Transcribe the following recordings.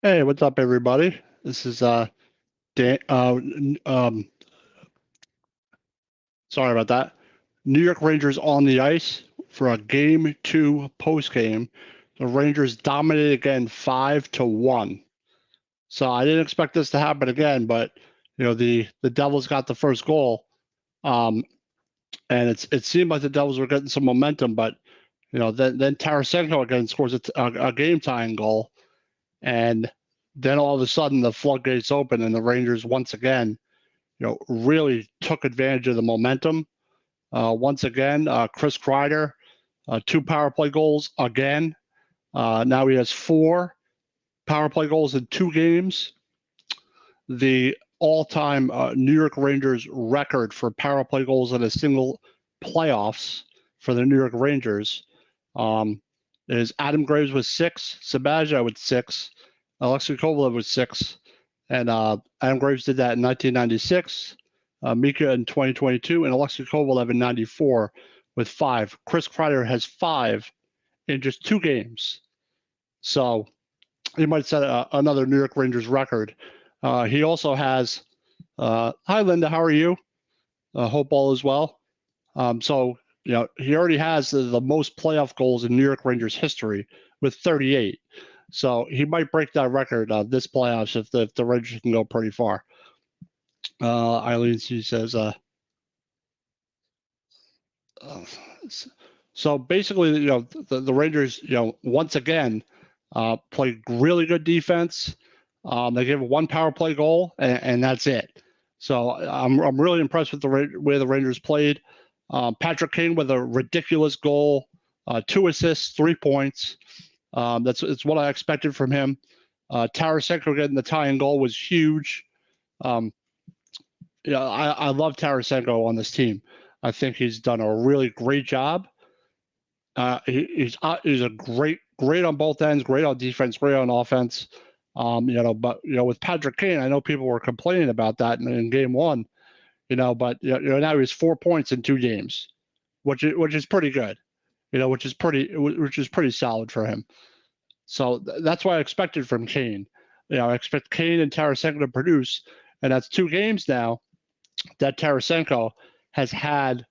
Hey, what's up, everybody? This is Dan. Sorry about that. New York Rangers on the ice for a Game 2 post game. The Rangers dominated again, 5-1. So I didn't expect this to happen again, but the Devils got the first goal, um, and it seemed like the Devils were getting some momentum, but then Tarasenko again scores a game tying goal, and then all of a sudden the floodgates open and the Rangers once again really took advantage of the momentum. Once again, Chris Kreider, two power play goals again. Now he has four power play goals in two games. The all-time New York Rangers record for power play goals in a single playoffs for the New York Rangers is Adam Graves with 6, Sabaja with 6, Alexei Kovalev with 6, and Adam Graves did that in 1996, Mika in 2022, and Alexei Kovalev in 94 with 5. Chris Kreider has 5 in just 2 games. So he might set another New York Rangers record. He also has, hi Linda, how are you? Hope all is well. So he already has the most playoff goals in New York Rangers history with 38. So he might break that record this playoffs if the Rangers can go pretty far. Eileen, she says, so basically, the Rangers, once again, played really good defense. They gave one power play goal, and that's it. So I'm really impressed with the way the Rangers played. Patrick Kane with a ridiculous goal, 2 assists, 3 points. It's what I expected from him. Tarasenko getting the tying goal was huge. I love Tarasenko on this team. I think he's done a really great job. He's a great on both ends, great on defense, great on offense. But with Patrick Kane, I know people were complaining about that in game 1. But now he has 4 points in 2 games, which is pretty good. Which is pretty solid for him. So that's what I expected from Kane. I expect Kane and Tarasenko to produce, and that's 2 games now that Tarasenko has had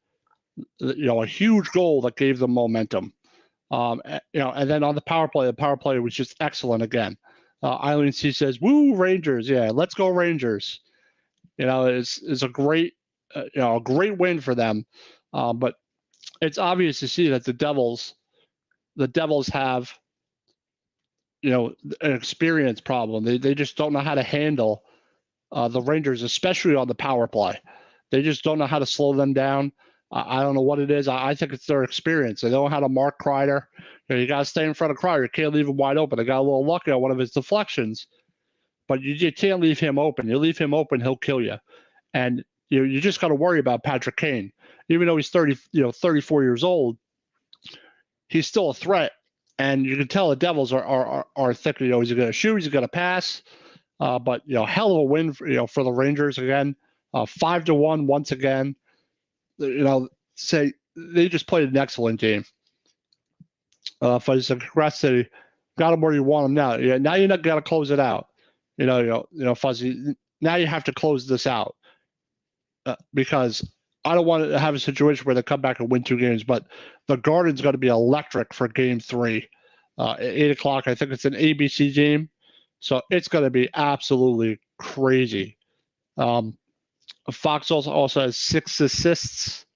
a huge goal that gave them momentum. And then on the power play was just excellent again. Eileen C says, "Woo Rangers, yeah, let's go Rangers." It's a great a great win for them, but it's obvious to see that the Devils have an experience problem. They just don't know how to handle the Rangers, especially on the power play. They just don't know how to slow them down. I don't know what it is. I think it's their experience. They don't know how to mark Kreider. You got to stay in front of Kreider. You can't leave him wide open. They got a little lucky on one of his deflections, but you can't leave him open. You leave him open, he'll kill you. And you just got to worry about Patrick Kane, even though he's 34 years old. He's still a threat, and you can tell the Devils are thinking, he's going to shoot, he's going to pass. But hell of a win for the Rangers again, 5-1 once again. Say they just played an excellent game. Fuzzy said, "Congrats, City, got them where you want them now. Yeah, now you're not got to close it out. Fuzzy. Now you have to close this out because I don't want to have a situation where they come back and win 2 games. But the Garden's going to be electric for Game 3, at 8:00. I think it's an ABC game, so it's going to be absolutely crazy. Fox also has 6 assists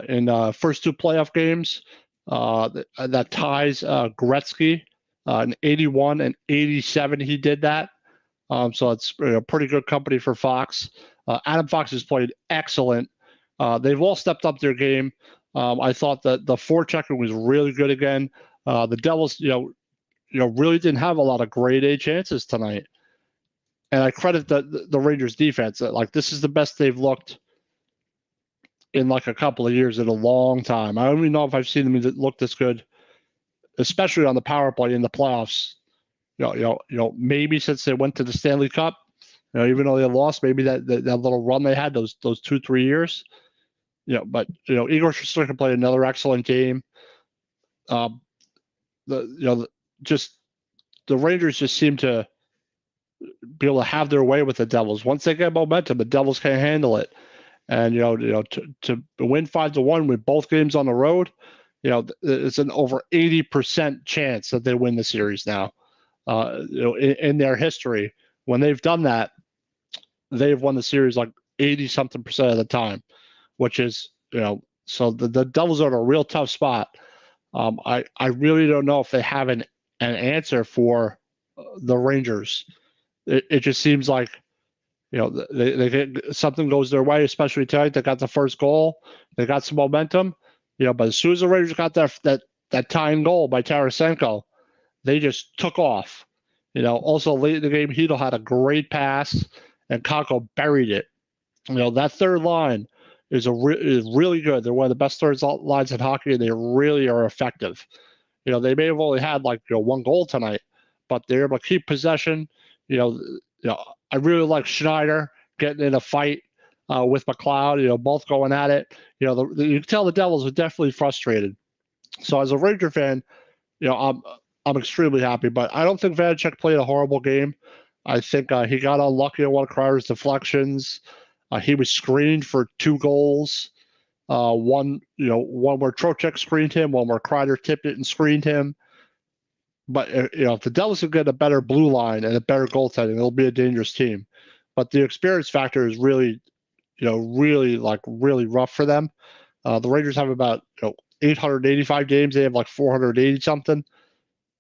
in first 2 playoff games. That ties Gretzky in 81 and 87. He did that. So it's pretty good company for Fox. Adam Fox has played excellent. They've all stepped up their game. I thought that the forechecking was really good again. The Devils, really didn't have a lot of grade A chances tonight. And I credit the Rangers defense. Like, this is the best they've looked in like a couple of years, in a long time. I don't even know if I've seen them look this good, especially on the power play in the playoffs. Maybe since they went to the Stanley Cup, even though they lost, maybe that little run they had those 2-3 years. But Igor Shesterkin played another excellent game. The Rangers just seem to be able to have their way with the Devils. Once they get momentum, the Devils can't handle it. And to win 5-1 with both games on the road, it's an over 80% chance that they win the series now. In their history, when they've done that, they've won the series like 80-something% of the time, which is, so the Devils are in a real tough spot. I really don't know if they have an answer for the Rangers. It just seems like, they get, something goes their way, especially tonight. They got the first goal, they got some momentum, but as soon as the Rangers got that tying goal by Tarasenko, they just took off. Also late in the game, Hedl had a great pass, and Kakko buried it. That third line is really good. They're one of the best third lines in hockey, and they really are effective. They may have only had one goal tonight, but they're able to keep possession. I really like Schneider getting in a fight with McLeod. Both going at it. You can tell the Devils are definitely frustrated. So as a Ranger fan, I'm extremely happy. But I don't think Vanecek played a horrible game. I think he got unlucky on one of Kreider's deflections. He was screened for 2 goals. One where Trocheck screened him, one where Kreider tipped it and screened him. But if the Devils can get a better blue line and a better goaltending, it'll be a dangerous team. But the experience factor is really, really rough for them. The Rangers have about 885 games. They have 480 something.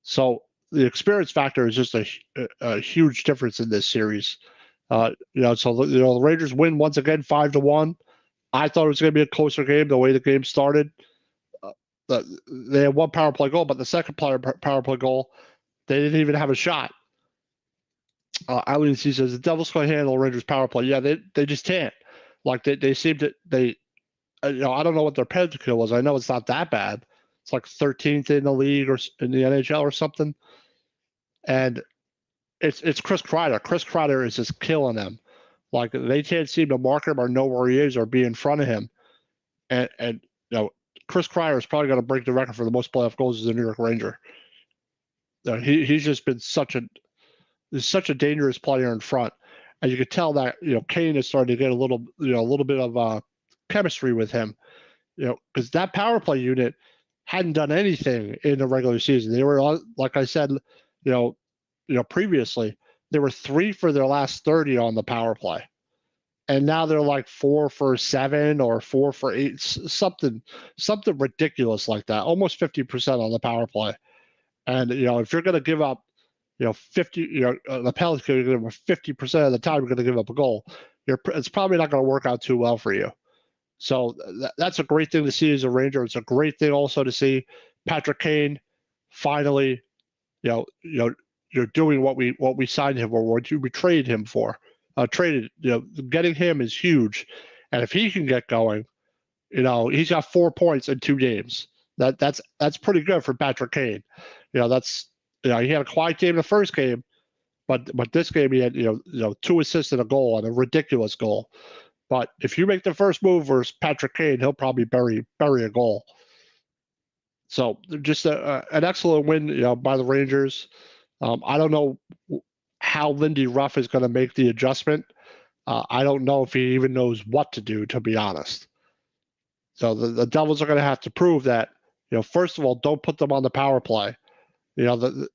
So the experience factor is just a huge difference in this series. So the Rangers win once again 5-1. I thought it was going to be a closer game the way the game started. They had one power play goal, but the second power play goal, they didn't even have a shot. Eileen C says the Devils can handle Rangers power play. Yeah, they just can't. They seem to I don't know what their penalty kill was. I know it's not that bad. It's 13th in the league or in the NHL or something. And it's Chris Kreider. Chris Kreider is just killing them. They can't seem to mark him or know where he is or be in front of him. And Chris Kreider is probably going to break the record for the most playoff goals as a New York Ranger. He's just been such a dangerous player in front, and you could tell that Kane is starting to get a little bit of chemistry with him, because that power play unit hadn't done anything in the regular season. They were, like I said, previously, they were 3 for their last 30 on the power play. And now they're 4 for 7 or 4 for 8, something ridiculous like that, almost 50% on the power play. And if you're going to give up, 50, the penalty, you're going to 50% of the time you're going to give up a goal. It's probably not going to work out too well for you. So that's a great thing to see as a Ranger. It's a great thing also to see Patrick Kane finally, you're doing what we signed him for, what you betrayed him for. Getting him is huge, and if he can get going, he's got 4 points in 2 games. That's pretty good for Patrick Kane. He had a quiet game in the first game, but this game he had 2 assists and a goal, and a ridiculous goal. But if you make the first move versus Patrick Kane, he'll probably bury a goal. So just an excellent win, by the Rangers. I don't know how Lindy Ruff is going to make the adjustment. I don't know if he even knows what to do, to be honest. So the Devils are going to have to prove that, first of all, don't put them on the power play. The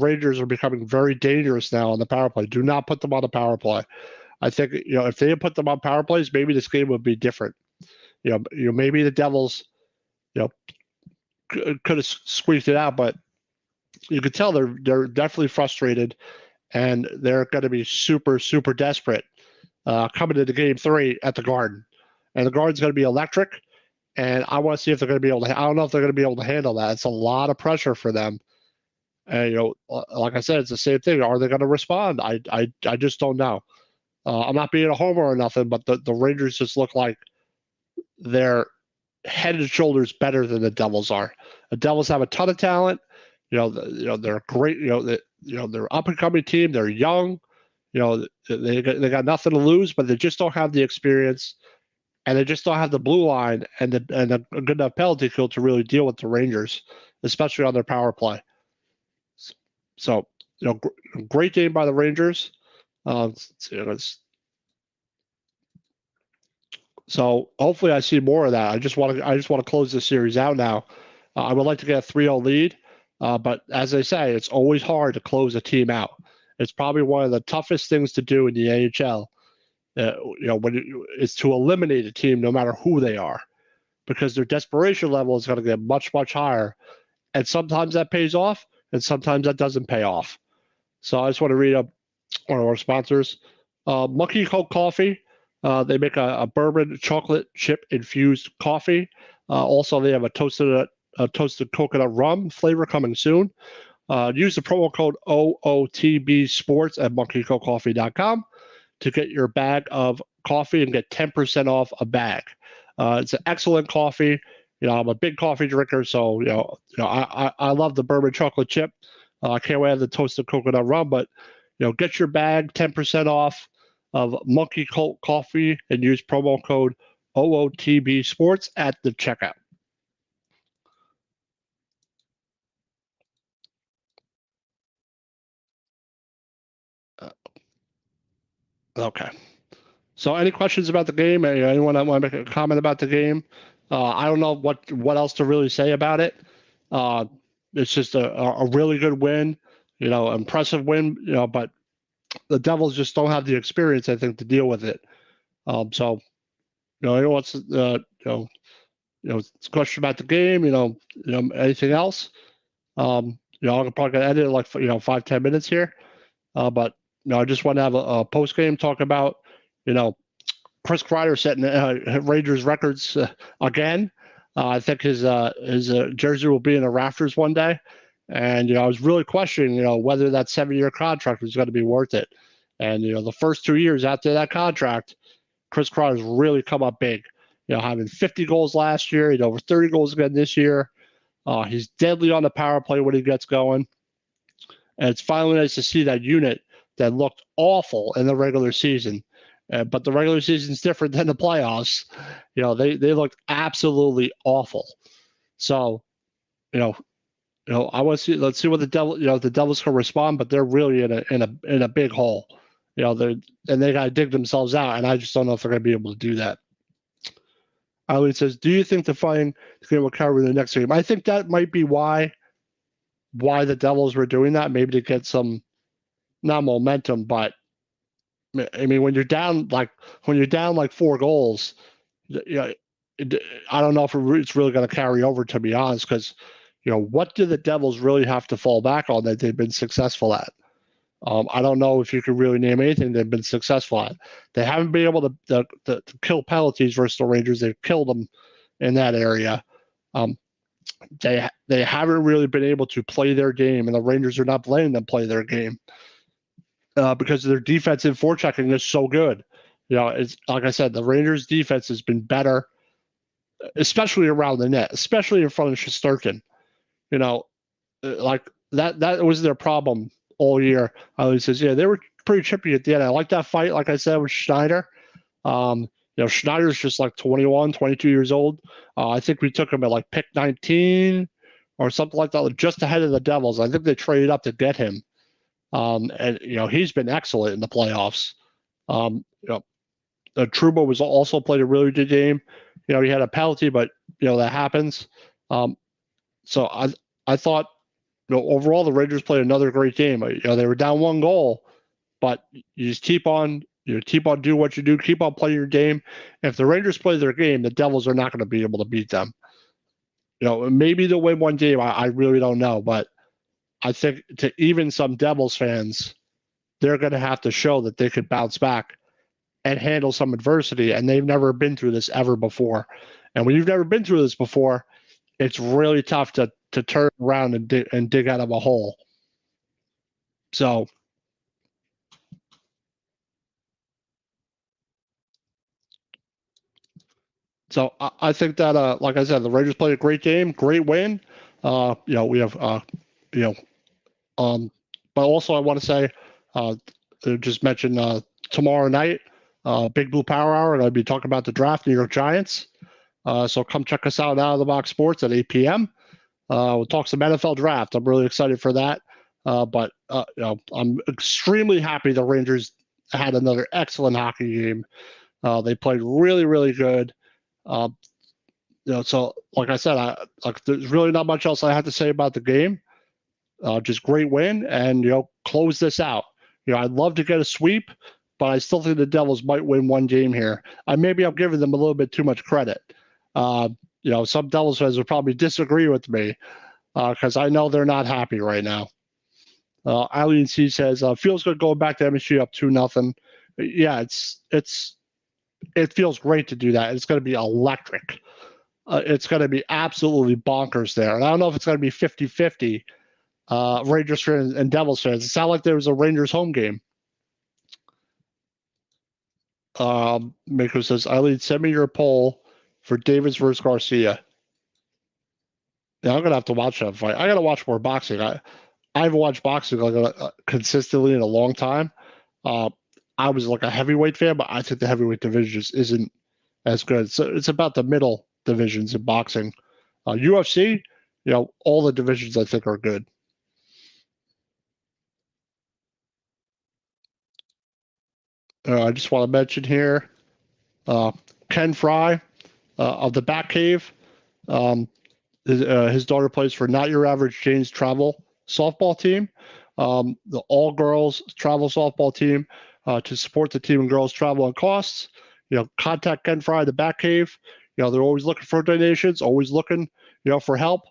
Rangers are becoming very dangerous now on the power play. Do not put them on the power play. I think, if they had put them on power plays, maybe this game would be different. Maybe the Devils, could have squeezed it out, but you could tell they're definitely frustrated, and they're going to be super, super desperate coming into Game 3 at the Garden. And the Garden's going to be electric, and I want to see if they're going to be able to. I don't know if they're going to be able to handle that. It's a lot of pressure for them. And like I said, it's the same thing. Are they going to respond? I just don't know. I'm not being a homer or nothing, but the Rangers just look like they're head and shoulders better than the Devils are. The Devils have a ton of talent. They're great. They're up and coming team. They're young. They got nothing to lose, but they just don't have the experience, and they just don't have the blue line and a good enough penalty kill to really deal with the Rangers, especially on their power play. So great game by the Rangers. Let's see, so hopefully I see more of that. I just want to close this series out now. I would like to get a 3-0 lead, but as I say, it's always hard to close a team out. It's probably one of the toughest things to do in the AHL. When it's to eliminate a team, no matter who they are, because their desperation level is going to get much, much higher. And sometimes that pays off, and sometimes that doesn't pay off. So I just want to read up one of our sponsors, Monkey Cold Coffee. They make a bourbon chocolate chip infused coffee. Also, they have a toasted coconut rum flavor coming soon. Use the promo code OOTB Sports at monkeycoldcoffee.com to get your bag of coffee and get 10% off a bag. It's an excellent coffee. I'm a big coffee drinker, so I love the bourbon chocolate chip. I can't wait to have the toasted coconut rum, but get your bag 10% off of Monkey Cold Coffee and use promo code OOTB Sports at the checkout. Okay. So any questions about the game? Anyone want to make a comment about the game? I don't know what else to really say about it. It's just a really good win, impressive win, but the Devils just don't have the experience, I think, to deal with it. So, anyone wants question about the game, anything else? I'm probably gonna edit it like 5-10 minutes here. But I just want to have a post game talk about, Chris Kreider setting Rangers records again. I think his jersey will be in the rafters one day, and I was really questioning, whether that 7-year contract was going to be worth it. And the first 2 years after that contract, Chris Kreider's really come up big. Having 50 goals last year, over 30 goals again this year. He's deadly on the power play when he gets going, and it's finally nice to see that unit that looked awful in the regular season. But the regular season is different than the playoffs. They looked absolutely awful. So, I want to see. Let's see what the Devils can respond. But they're really in a big hole. They got to dig themselves out, and I just don't know if they're going to be able to do that. Eileen says, "Do you think the Fighting is going to recover in the next game?" I think that might be why the Devils were doing that. Maybe to get some, not momentum, but I mean, when you're down like 4 goals, I don't know if it's really going to carry over, to be honest, because what do the Devils really have to fall back on that they've been successful at? I don't know if you can really name anything they've been successful at. They haven't been able to kill penalties versus the Rangers. They've killed them in that area. They haven't really been able to play their game, and the Rangers are not letting them play their game. Because their defensive forechecking is so good. It's like I said, the Rangers' defense has been better, especially around the net, especially in front of Shesterkin. Like that was their problem all year. He says, they were pretty chippy at the end. I like that fight, like I said, with Schneider. Schneider's just like 21, 22 years old. I think we took him at like pick 19 or something like that, just ahead of the Devils. I think they traded up to get him. And he's been excellent in the playoffs. Trouba was also played a really good game. He had a penalty, but that happens. So I thought overall the Rangers played another great game. They were down 1 goal, but you just keep on doing what you do, keep on playing your game. If the Rangers play their game, the Devils are not going to be able to beat them. Maybe they'll win one game. I really don't know, but I think to even some Devils fans, they're going to have to show that they could bounce back and handle some adversity, and they've never been through this ever before. And when you've never been through this before, it's really tough to turn around and dig out of a hole. So I think that, like I said, the Rangers played a great game, great win. We have, but also I want to say, just mention tomorrow night, Big Blue Power Hour, and I'll be talking about the draft, New York Giants. So come check us out Out of the Box Sports at 8 p.m. We'll talk some NFL draft. I'm really excited for that. But I'm extremely happy the Rangers had another excellent hockey game. They played really, really good. So like I said, there's really not much else I have to say about the game. Just great win, and close this out. I'd love to get a sweep, but I still think the Devils might win one game here. Maybe I'm giving them a little bit too much credit. Some Devils fans will probably disagree with me because I know they're not happy right now. Eileen C says, feels good going back to MSG up 2-0. Yeah, it feels great to do that. It's going to be electric. It's going to be absolutely bonkers there. And I don't know if it's going to be 50-50, Rangers fans and Devils fans. It sounded like there was a Rangers home game. Mako says, Eileen, send me your poll for Davis versus Garcia. Yeah, I'm going to have to watch that fight. I got to watch more boxing. I haven't watched boxing consistently in a long time. I was like a heavyweight fan, but I think the heavyweight division just isn't as good. So it's about the middle divisions in boxing. UFC, all the divisions I think are good. I just want to mention here, Ken Fry of the Batcave. His daughter plays for Not Your Average Jane's travel softball team, the all-girls travel softball team. To support the team and girls' travel and costs, contact Ken Fry, the Batcave. They're always looking for donations, always looking, for help.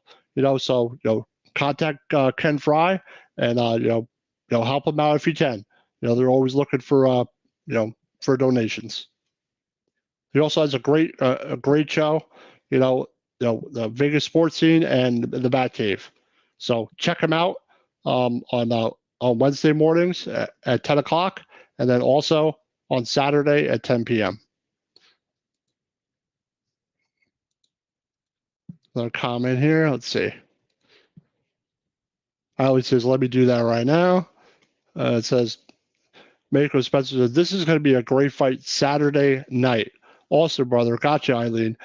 So contact Ken Fry and help him out if you can. They're always looking for for donations. He also has a great show. The Vegas sports scene and the Batcave. So check him out on Wednesday mornings at 10 o'clock. And then also on Saturday at 10 p.m. Another comment here. Let's see. Ali says, let me do that right now. It says, Mako Spencer says, this is going to be a great fight Saturday night. Awesome, brother. Gotcha, Eileen.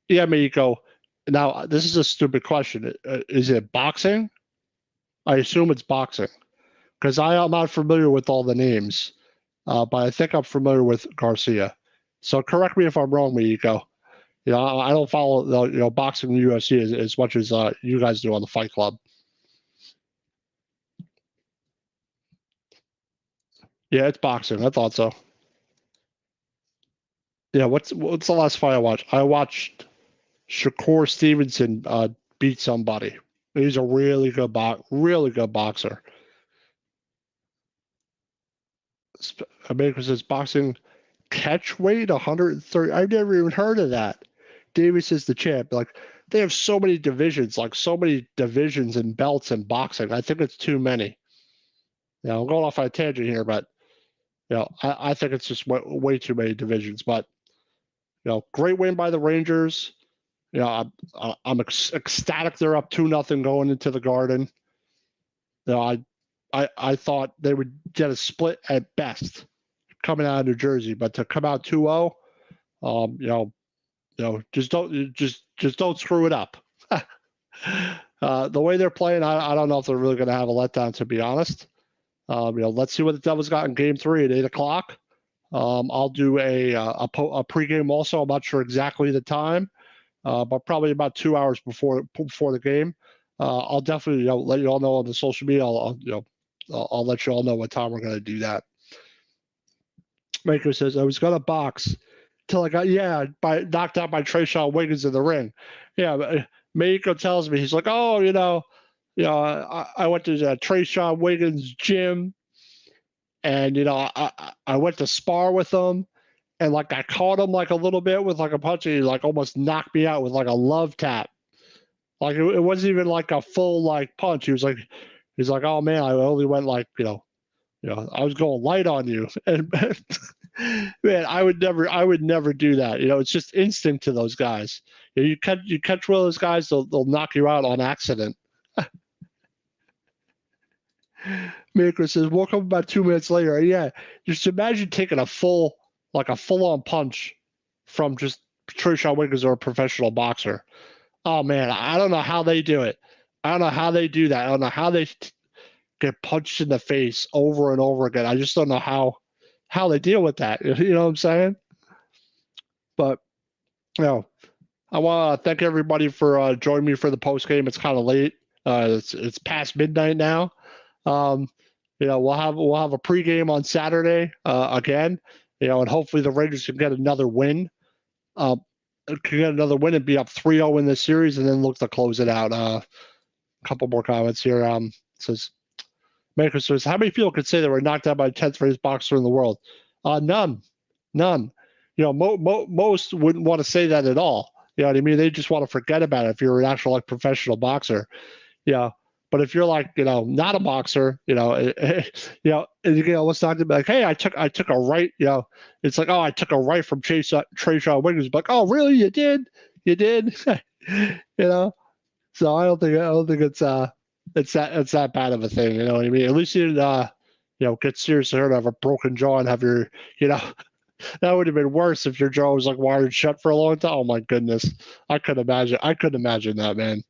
Yeah, Mako. Now, this is a stupid question. Is it boxing? I assume it's boxing because I am not familiar with all the names. But I think I'm familiar with Garcia. So correct me if I'm wrong, Miko. I don't follow boxing and UFC as much as you guys do on the Fight Club. Yeah, it's boxing. I thought so. Yeah, what's the last fight I watched? I watched Shakur Stevenson beat somebody. He's a really good boxer. America says boxing catch weight 130. I've never even heard of that. Davis is the champ. Like they have so many divisions, and belts in boxing. I think it's too many. I'm going off on a tangent here, but I think it's just way too many divisions. But great win by the Rangers. I'm ecstatic they're up 2-0 going into the Garden. I thought they would get a split at best coming out of New Jersey, but to come out 2-0, just don't screw it up. The way they're playing, I don't know if they're really going to have a letdown, to be honest. Let's see what the Devils got in Game 3 at 8 o'clock. I'll do a pregame also. I'm not sure exactly the time, but probably about 2 hours before the game. I'll definitely let you all know on the social media. I'll let you all know what time we're going to do that. Mako says, I was going to box till I got, knocked out by Trayshawn Wiggins in the ring. Yeah, Mako tells me, he's like, oh, I went to Trayshawn Wiggins' gym, and, I went to spar with him, and, I caught him, a little bit with, a punch, and he, almost knocked me out with, a love tap. It wasn't even, a full, punch. He's like, oh, man, I only went, I was going light on you. And man, I would never do that. It's just instinct to those guys. You catch one of those guys, they'll knock you out on accident. Maker says, woke up about 2 minutes later. Yeah, just imagine taking a full-on punch from just Trayshawn Wiggins or a professional boxer. Oh man, I don't know how they do it. I don't know how they do that. I don't know how they get punched in the face over and over again. I just don't know how how they deal with that. You know what I'm saying? But I want to thank everybody for joining me for the post game. It's kind of late. It's past midnight now. We'll have a pregame on Saturday again. And hopefully the Rangers can get another win. Can get another win and be up 3-0 in this series, and then look to close it out. A couple more comments here. Says Maker says, how many people could say they were knocked out by the 10th ranked boxer in the world? None. Most wouldn't want to say that at all. You know what I mean? They just want to forget about it if you're an actual professional boxer. But if you're not a boxer, let's talk about like, hey, I took a right, it's like, oh, I took a right from Trayshawn Wiggins. Like, oh, really? You did? So I don't think it's that bad of a thing. You know what I mean? At least you didn't, get seriously hurt, have a broken jaw, and have your, that would have been worse if your jaw was like wired shut for a long time. Oh my goodness, I couldn't imagine that, man.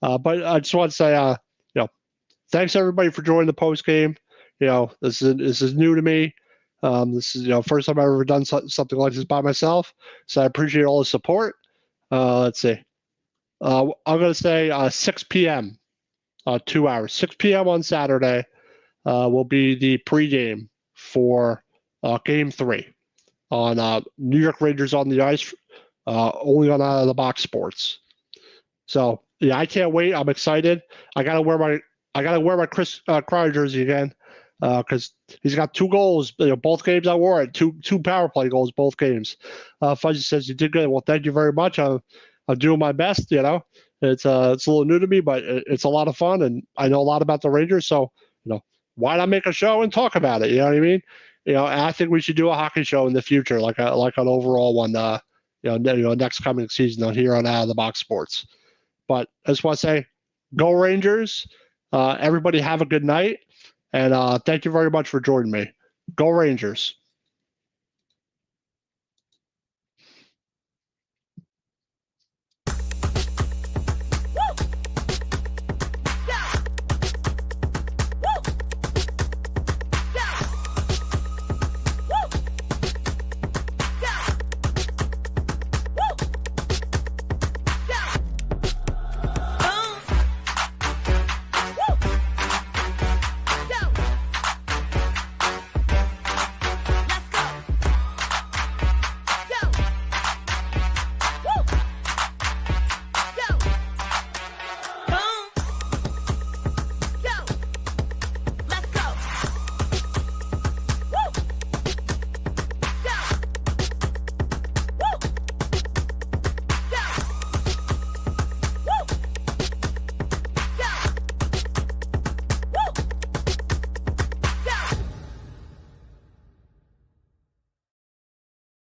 But I just want to say, thanks everybody for joining the post game. This is new to me. This is first time I've ever done something like this by myself. So I appreciate all the support. Let's see. I'm gonna say 6 p.m. 2 hours. 6 p.m. on Saturday will be the pregame for Game 3 on New York Rangers on the Ice, only on Out of the Box Sports. So yeah, I can't wait. I'm excited. I gotta wear my Chris Kreider jersey again because he's got 2 goals. Both games I wore it. Two power play goals both games. Fuzzy says you did good. Well, thank you very much. I'm doing my best. It's a little new to me, but it's a lot of fun, and I know a lot about the Rangers. So why not make a show and talk about it? You know what I mean? And I think we should do a hockey show in the future, like an overall one. Next coming season here on Out of the Box Sports. But I just want to say, go Rangers! Everybody have a good night, and thank you very much for joining me. Go Rangers!